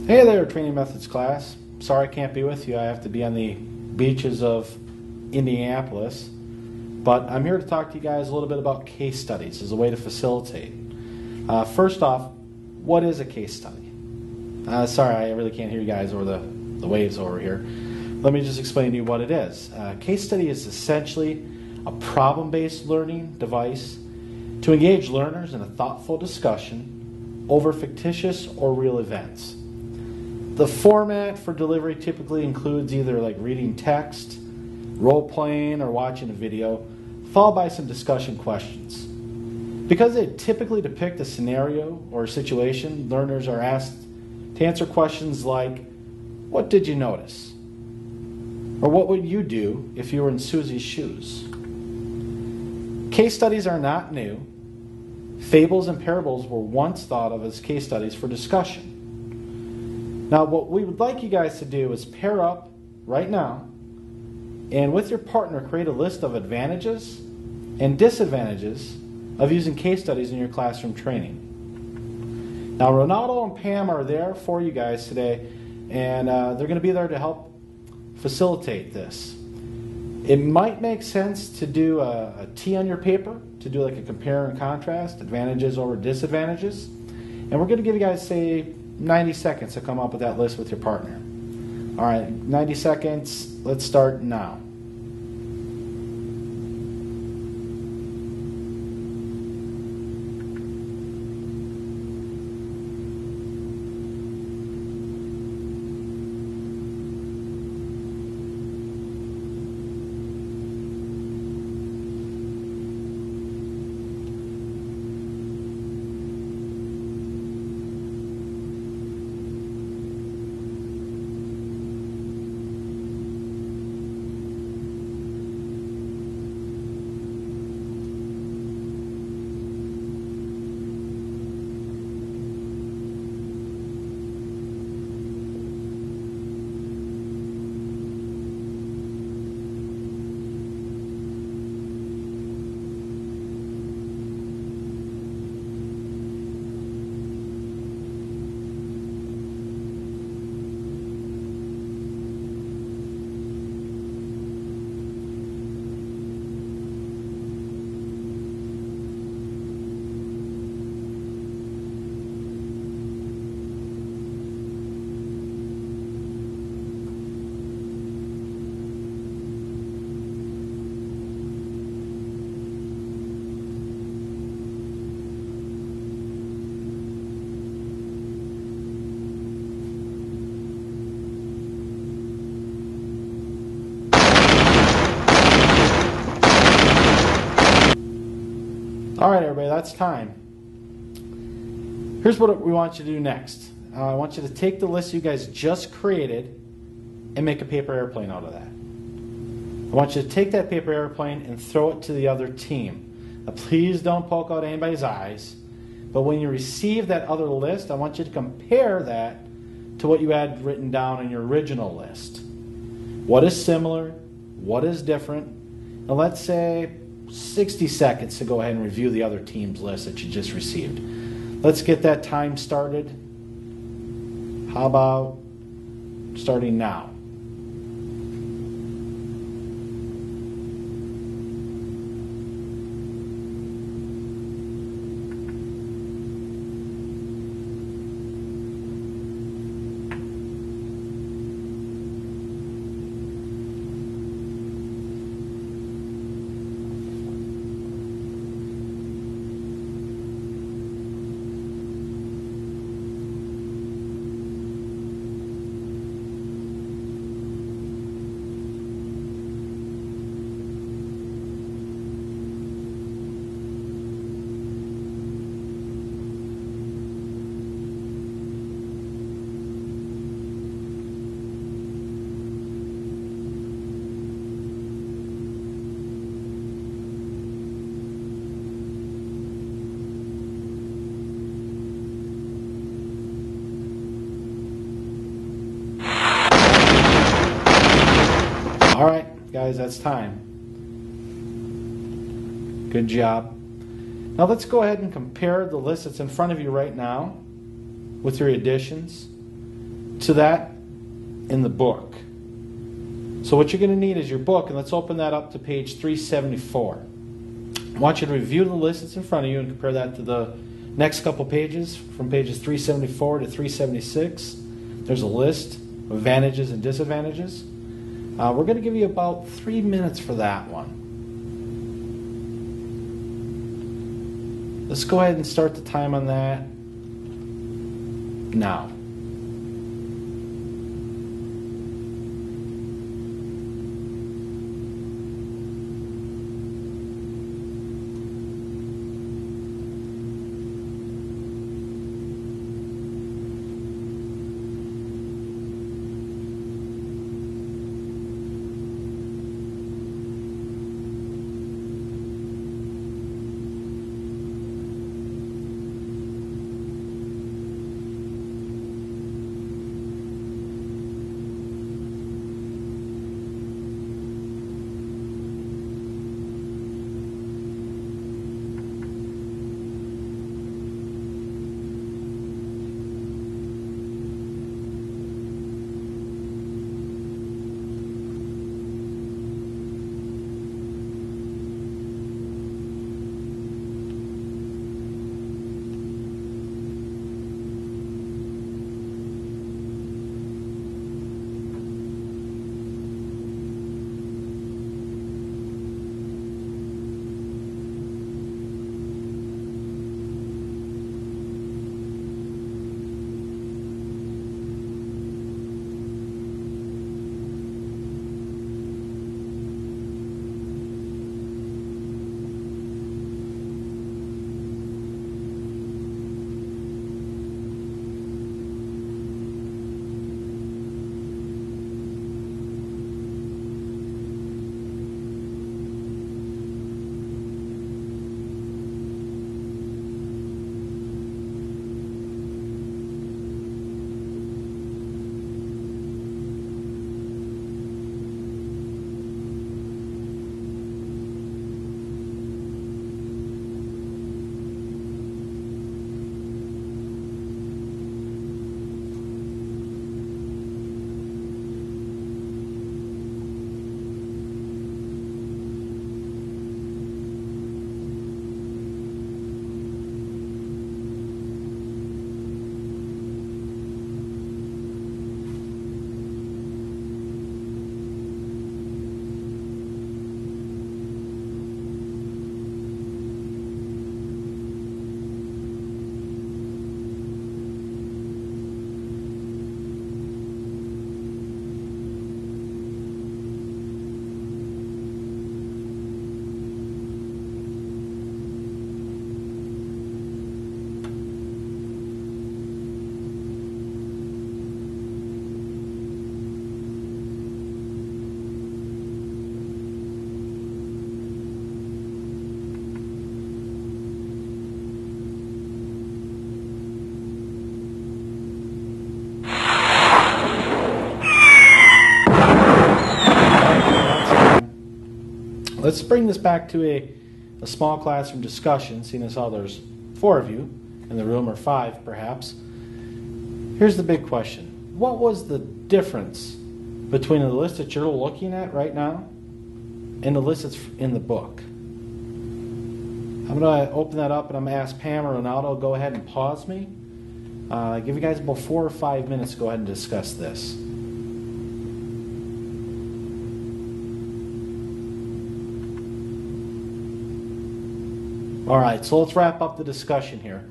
Hey there, Training Methods class. Sorry I can't be with you. I have to be on the beaches of Indianapolis. But I'm here to talk to you guys a little bit about case studies as a way to facilitate. First off, what is a case study? Sorry, I really can't hear you guys over the waves over here. Let me just explain to you what it is. Case study is essentially a problem-based learning device to engage learners in a thoughtful discussion over fictitious or real events. The format for delivery typically includes either like reading text, role-playing, or watching a video, followed by some discussion questions. Because they typically depict a scenario or a situation, learners are asked to answer questions like, what did you notice? Or what would you do if you were in Susie's shoes? Case studies are not new. Fables and parables were once thought of as case studies for discussion. Now, what we would like you guys to do is pair up right now and with your partner create a list of advantages and disadvantages of using case studies in your classroom training. Now, Ronaldo and Pam are there for you guys today, and they're going to be there to help facilitate this. It might make sense to do a T on your paper, to do like a compare and contrast, advantages over disadvantages. And we're going to give you guys, say, 90 seconds to come up with that list with your partner. All right, 90 seconds. Let's start now. All right, everybody, that's time. Here's what we want you to do next. I want you to take the list you guys just created and make a paper airplane out of that. I want you to take that paper airplane and throw it to the other team. Now, please don't poke out anybody's eyes, but when you receive that other list, I want you to compare that to what you had written down in your original list. What is similar? What is different? And let's say 60 seconds to go ahead and review the other team's list that you just received. Let's get that time started. How about starting now? All right, guys, that's time. Good job. Now let's go ahead and compare the list that's in front of you right now with your additions. to that in the book. So what you're going to need is your book, and let's open that up to page 374. I want you to review the list that's in front of you and compare that to the next couple pages, from pages 374 to 376. There's a list of advantages and disadvantages. We're going to give you about 3 minutes for that one. Let's go ahead and start the time on that now. Let's bring this back to a small classroom discussion, seeing as how there's 4 of you in the room, or 5 perhaps. Here's the big question. What was the difference between the list that you're looking at right now and the list that's in the book? I'm going to open that up, and I'm going to ask Pam or Ronaldo to go ahead and pause me. Give you guys about 4 or 5 minutes to go ahead and discuss this. All right, so let's wrap up the discussion here.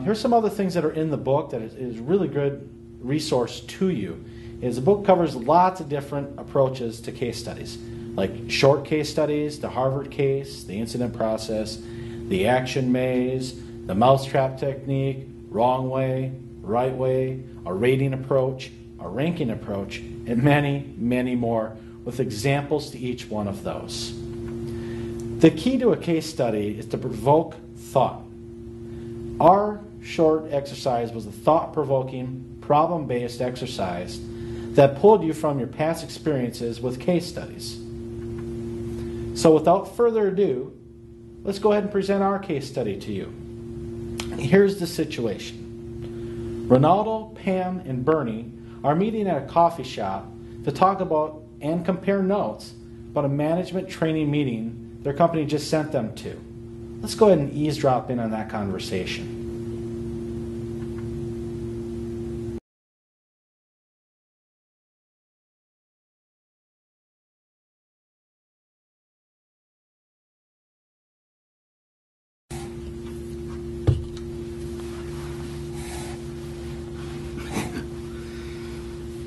Here's some other things that are in the book that is really good resource to you. The book covers lots of different approaches to case studies, like short case studies, the Harvard case, the incident process, the action maze, the mousetrap technique, wrong way, right way, a rating approach, a ranking approach, and many, many more, with examples to each one of those. The key to a case study is to provoke thought. Our short exercise was a thought-provoking, problem-based exercise that pulled you from your past experiences with case studies. So without further ado, let's go ahead and present our case study to you. Here's the situation. Ronaldo, Pam, and Bernie are meeting at a coffee shop to talk about and compare notes about a management training meeting their company just sent them to. Let's go ahead and eavesdrop in on that conversation.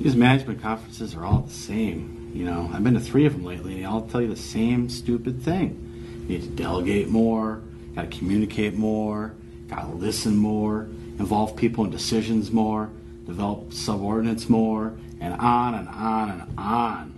These management conferences are all the same. You know, I've been to 3 of them lately, and they all tell you the same stupid thing. You need to delegate more, got to communicate more, got to listen more, involve people in decisions more, develop subordinates more, and on and on and on.